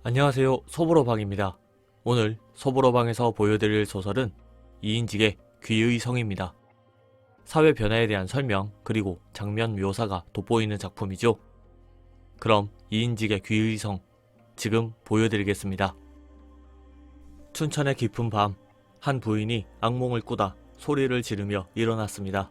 안녕하세요. 소보로방입니다. 오늘 소보로방에서 보여드릴 소설은 이인직의 귀의 성입니다. 사회 변화에 대한 설명 그리고 장면 묘사가 돋보이는 작품이죠. 그럼 이인직의 귀의 성 지금 보여드리겠습니다. 춘천의 깊은 밤, 한 부인이 악몽을 꾸다 소리를 지르며 일어났습니다.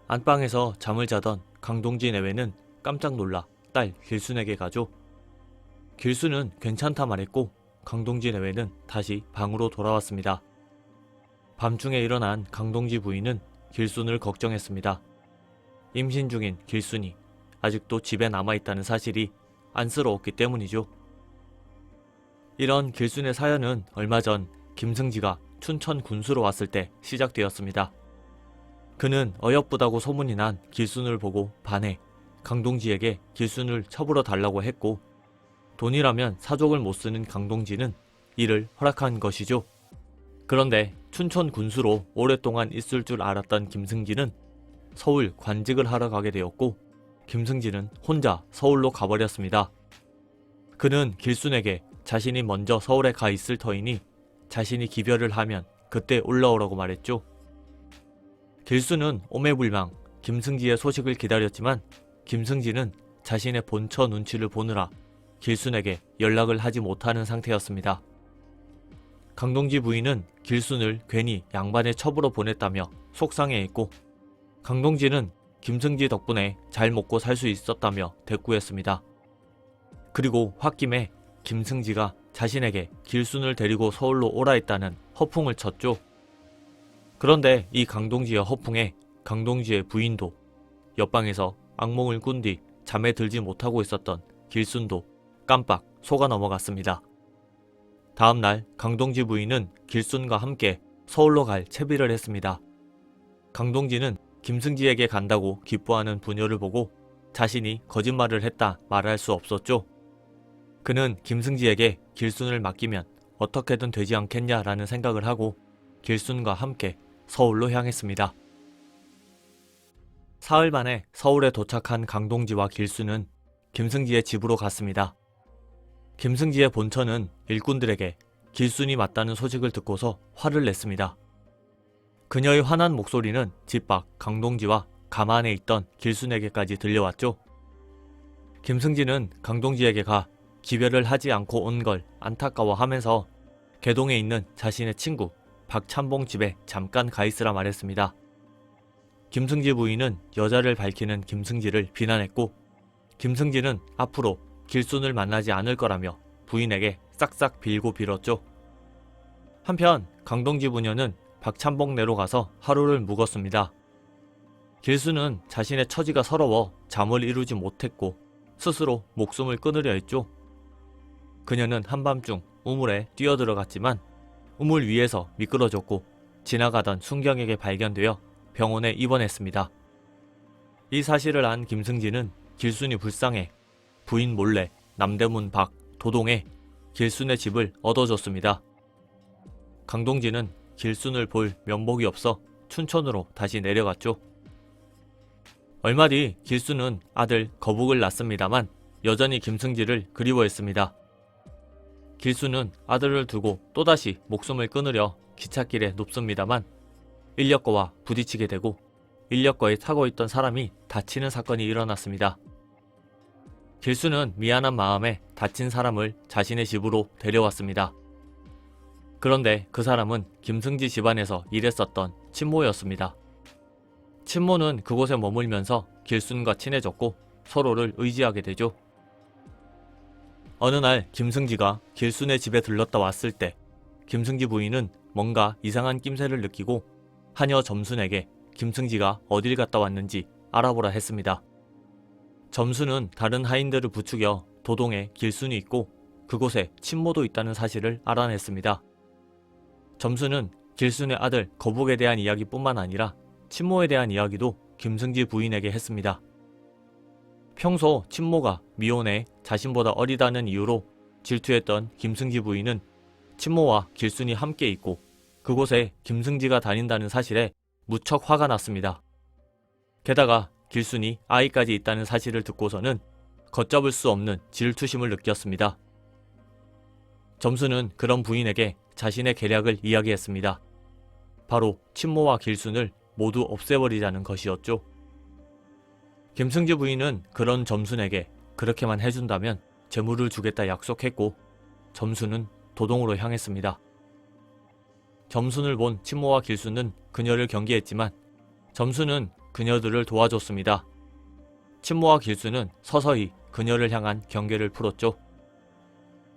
안방에서 잠을 자던 강동지 내외는 깜짝 놀라 딸 길순에게 가죠. 길순은 괜찮다 말했고 강동지 내외는 다시 방으로 돌아왔습니다. 밤중에 일어난 강동지 부인은 길순을 걱정했습니다. 임신 중인 길순이 아직도 집에 남아있다는 사실이 안쓰러웠기 때문이죠. 이런 길순의 사연은 얼마 전 김승지가 춘천 군수로 왔을 때 시작되었습니다. 그는 어여쁘다고 소문이 난 길순을 보고 반해 강동지에게 길순을 처불어 달라고 했고, 돈이라면 사족을 못쓰는 강동지는 이를 허락한 것이죠. 그런데 춘천 군수로 오랫동안 있을 줄 알았던 김승지는 서울 관직을 하러 가게 되었고, 김승지는 혼자 서울로 가버렸습니다. 그는 길순에게 자신이 먼저 서울에 가 있을 터이니 자신이 기별을 하면 그때 올라오라고 말했죠. 길순은 오매불망 김승지의 소식을 기다렸지만 김승지는 자신의 본처 눈치를 보느라 길순에게 연락을 하지 못하는 상태였습니다. 강동지 부인은 길순을 괜히 양반의 첩으로 보냈다며 속상해했고, 강동지는 김승지 덕분에 잘 먹고 살 수 있었다며 대꾸했습니다. 그리고 홧김에 김승지가 자신에게 길순을 데리고 서울로 오라 했다는 허풍을 쳤죠. 그런데 이 강동지의 허풍에 강동지의 부인도, 옆방에서 악몽을 꾼 뒤 잠에 들지 못하고 있었던 길순도 깜빡 속아 넘어갔습니다. 다음날 강동지 부인은 길순과 함께 서울로 갈 채비를 했습니다. 강동지는 김승지에게 간다고 기뻐하는 부녀를 보고 자신이 거짓말을 했다 말할 수 없었죠. 그는 김승지에게 길순을 맡기면 어떻게든 되지 않겠냐라는 생각을 하고 길순과 함께 서울로 향했습니다. 사흘 만에 서울에 도착한 강동지와 길순은 김승지의 집으로 갔습니다. 김승지의 본처는 일꾼들에게 길순이 맞다는 소식을 듣고서 화를 냈습니다. 그녀의 화난 목소리는 집 밖 강동지와 가만에 있던 길순에게까지 들려왔죠. 김승지는 강동지에게 가 기별을 하지 않고 온 걸 안타까워하면서 개동에 있는 자신의 친구 박찬봉 집에 잠깐 가 있으라 말했습니다. 김승지 부인은 여자를 밝히는 김승지를 비난했고, 김승지는 앞으로 길순을 만나지 않을 거라며 부인에게 싹싹 빌고 빌었죠. 한편 강동지 부녀는 박찬봉네로 가서 하루를 묵었습니다. 길순은 자신의 처지가 서러워 잠을 이루지 못했고 스스로 목숨을 끊으려 했죠. 그녀는 한밤중 우물에 뛰어들어갔지만 우물 위에서 미끄러졌고 지나가던 순경에게 발견되어 병원에 입원했습니다. 이 사실을 안 김승지는 길순이 불쌍해 부인 몰래 남대문 밖 도동에 길순의 집을 얻어줬습니다. 강동지는 길순을 볼 면목이 없어 춘천으로 다시 내려갔죠. 얼마 뒤 길순은 아들 거북을 낳습니다만 여전히 김승지를 그리워했습니다. 길순은 아들을 두고 또다시 목숨을 끊으려 기찻길에 눕습니다만 인력거와 부딪히게 되고 인력거에 타고 있던 사람이 다치는 사건이 일어났습니다. 길순은 미안한 마음에 다친 사람을 자신의 집으로 데려왔습니다. 그런데 그 사람은 김승지 집안에서 일했었던 친모였습니다. 친모는 그곳에 머물면서 길순과 친해졌고 서로를 의지하게 되죠. 어느 날 김승지가 길순의 집에 들렀다 왔을 때 김승지 부인은 뭔가 이상한 낌새를 느끼고 하녀 점순에게 김승지가 어딜 갔다 왔는지 알아보라 했습니다. 점순은 다른 하인들을 부추겨 도동에 길순이 있고 그곳에 친모도 있다는 사실을 알아냈습니다. 점순은 길순의 아들 거북에 대한 이야기뿐만 아니라 친모에 대한 이야기도 김승지 부인에게 했습니다. 평소 친모가 미혼에 자신보다 어리다는 이유로 질투했던 김승지 부인은 친모와 길순이 함께 있고 그곳에 김승지가 다닌다는 사실에 무척 화가 났습니다. 게다가 길순이 아이까지 있다는 사실을 듣고서는 걷잡을 수 없는 질투심을 느꼈습니다. 점수는 그런 부인에게 자신의 계략을 이야기했습니다. 바로 친모와 길순을 모두 없애버리자는 것이었죠. 김승지 부인은 그런 점순에게 그렇게만 해준다면 재물을 주겠다 약속했고 점순은 도동으로 향했습니다. 점순을 본 친모와 길순은 그녀를 경계했지만 점순은 그녀들을 도와줬습니다. 친모와 길순은 서서히 그녀를 향한 경계를 풀었죠.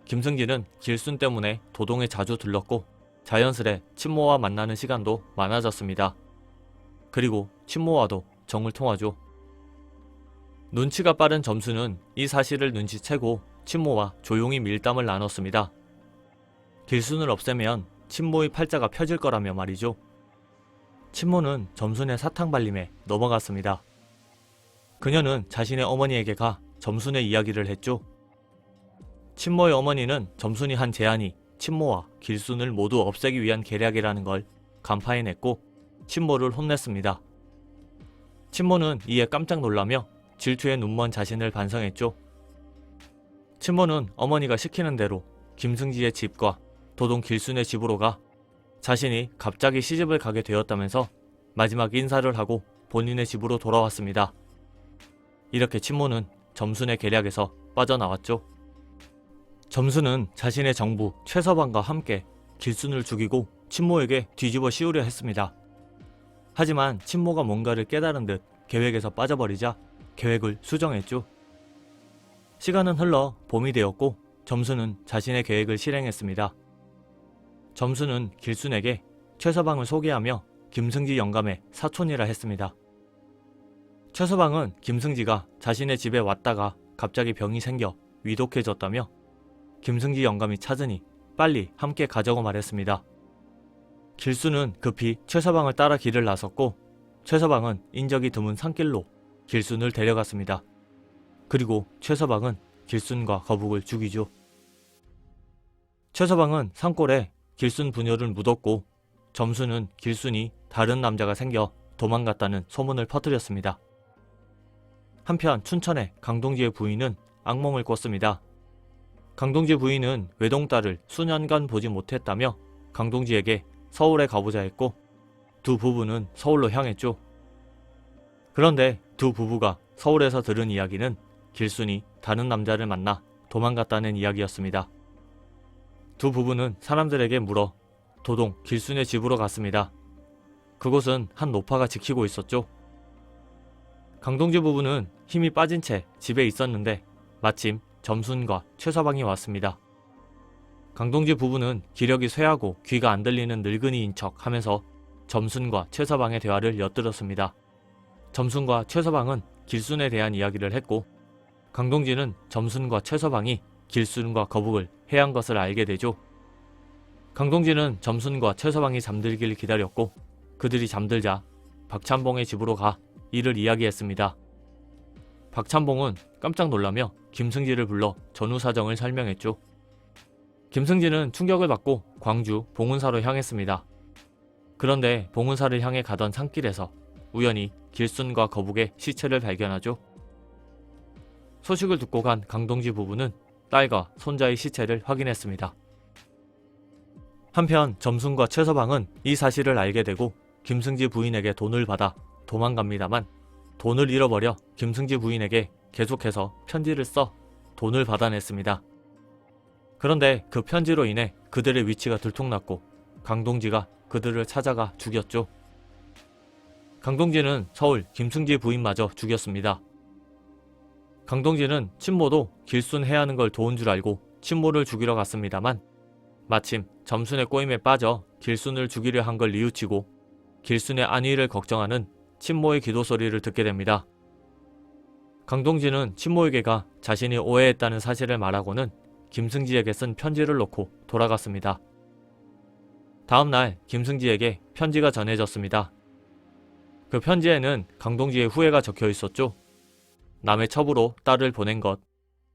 김승지는 길순 때문에 도동에 자주 들렀고 자연스레 친모와 만나는 시간도 많아졌습니다. 그리고 친모와도 정을 통하죠. 눈치가 빠른 점수는 이 사실을 눈치채고 친모와 조용히 밀담을 나눴습니다. 길순을 없애면 친모의 팔자가 펴질 거라며 말이죠. 친모는 점순의 사탕 발림에 넘어갔습니다. 그녀는 자신의 어머니에게 가 점순의 이야기를 했죠. 친모의 어머니는 점순이 한 제안이 친모와 길순을 모두 없애기 위한 계략이라는 걸 간파해냈고 친모를 혼냈습니다. 친모는 이에 깜짝 놀라며 질투에 눈먼 자신을 반성했죠. 친모는 어머니가 시키는 대로 김승지의 집과 도동 길순의 집으로 가 자신이 갑자기 시집을 가게 되었다면서 마지막 인사를 하고 본인의 집으로 돌아왔습니다. 이렇게 친모는 점순의 계략에서 빠져나왔죠. 점순은 자신의 정부 최서방과 함께 길순을 죽이고 친모에게 뒤집어 씌우려 했습니다. 하지만 친모가 뭔가를 깨달은 듯 계획에서 빠져버리자 계획을 수정했죠. 시간은 흘러 봄이 되었고 점순은 자신의 계획을 실행했습니다. 점순은 길순에게 최서방을 소개하며 김승지 영감의 사촌이라 했습니다. 최서방은 김승지가 자신의 집에 왔다가 갑자기 병이 생겨 위독해졌다며 김승지 영감이 찾으니 빨리 함께 가자고 말했습니다. 길순은 급히 최서방을 따라 길을 나섰고 최서방은 인적이 드문 산길로 길순을 데려갔습니다. 그리고 최서방은 길순과 거북을 죽이죠. 최서방은 산골에 길순 부녀를 묻었고 점순은 길순이 다른 남자가 생겨 도망갔다는 소문을 퍼뜨렸습니다. 한편 춘천의 강동지의 부인은 악몽을 꿨습니다. 강동지 부인은 외동딸을 수년간 보지 못했다며 강동지에게 서울에 가보자 했고 두 부부는 서울로 향했죠. 그런데 두 부부가 서울에서 들은 이야기는 길순이 다른 남자를 만나 도망갔다는 이야기였습니다. 두 부부는 사람들에게 물어 도동 길순의 집으로 갔습니다. 그곳은 한 노파가 지키고 있었죠. 강동지 부부는 힘이 빠진 채 집에 있었는데 마침 점순과 최서방이 왔습니다. 강동지 부부는 기력이 쇠하고 귀가 안 들리는 늙은이인 척 하면서 점순과 최서방의 대화를 엿들었습니다. 점순과 최서방은 길순에 대한 이야기를 했고 강동지는 점순과 최서방이 길순과 거북을 해한 것을 알게 되죠. 강동지는 점순과 최서방이 잠들길 기다렸고 그들이 잠들자 박찬봉의 집으로 가 이를 이야기했습니다. 박찬봉은 깜짝 놀라며 김승지를 불러 전후 사정을 설명했죠. 김승지는 충격을 받고 광주 봉은사로 향했습니다. 그런데 봉은사를 향해 가던 산길에서 우연히 길순과 거북의 시체를 발견하죠. 소식을 듣고 간 강동지 부부는 딸과 손자의 시체를 확인했습니다. 한편 점순과 최서방은 이 사실을 알게 되고 김승지 부인에게 돈을 받아 도망갑니다만 돈을 잃어버려 김승지 부인에게 계속해서 편지를 써 돈을 받아냈습니다. 그런데 그 편지로 인해 그들의 위치가 들통났고 강동지가 그들을 찾아가 죽였죠. 강동지는 서울 김승지 부인마저 죽였습니다. 강동지는 친모도 길순 해하는 걸 도운 줄 알고 친모를 죽이러 갔습니다만 마침 점순의 꼬임에 빠져 길순을 죽이려 한 걸 뉘우치고 길순의 안위를 걱정하는 친모의 기도 소리를 듣게 됩니다. 강동지는 친모에게 가 자신이 오해했다는 사실을 말하고는 김승지에게 쓴 편지를 놓고 돌아갔습니다. 다음날 김승지에게 편지가 전해졌습니다. 그 편지에는 강동지의 후회가 적혀 있었죠. 남의 첩으로 딸을 보낸 것,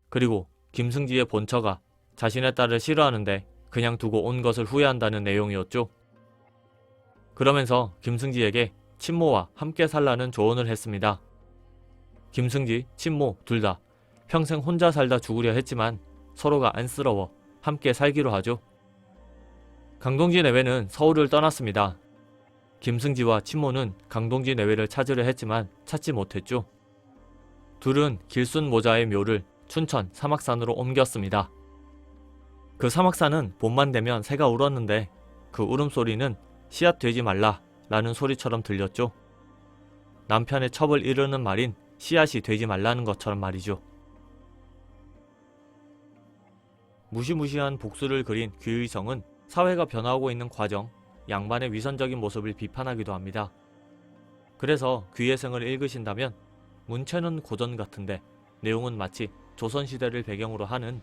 그리고 김승지의 본처가 자신의 딸을 싫어하는데 그냥 두고 온 것을 후회한다는 내용이었죠. 그러면서 김승지에게 친모와 함께 살라는 조언을 했습니다. 김승지, 친모 둘 다 평생 혼자 살다 죽으려 했지만 서로가 안쓰러워 함께 살기로 하죠. 강동지 내외는 서울을 떠났습니다. 김승지와 친모는 강동지 내외를 찾으려 했지만 찾지 못했죠. 둘은 길순 모자의 묘를 춘천 사막산으로 옮겼습니다. 그 사막산은 봄만 되면 새가 울었는데 그 울음소리는 씨앗 되지 말라 라는 소리처럼 들렸죠. 남편의 첩을 이르는 말인 씨앗이 되지 말라는 것처럼 말이죠. 무시무시한 복수를 그린 귀의성은 사회가 변화하고 있는 과정, 양반의 위선적인 모습을 비판하기도 합니다. 그래서 귀의성을 읽으신다면 문체는 고전 같은데 내용은 마치 조선시대를 배경으로 하는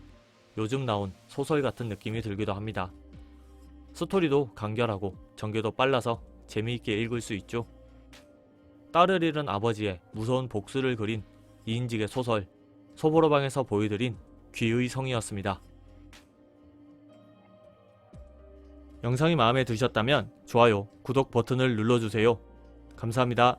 요즘 나온 소설 같은 느낌이 들기도 합니다. 스토리도 간결하고 전개도 빨라서 재미있게 읽을 수 있죠. 딸을 잃은 아버지의 무서운 복수를 그린 이인직의 소설 소보로방에서 보여드린 귀의성이었습니다. 영상이 마음에 드셨다면 좋아요, 구독 버튼을 눌러주세요. 감사합니다.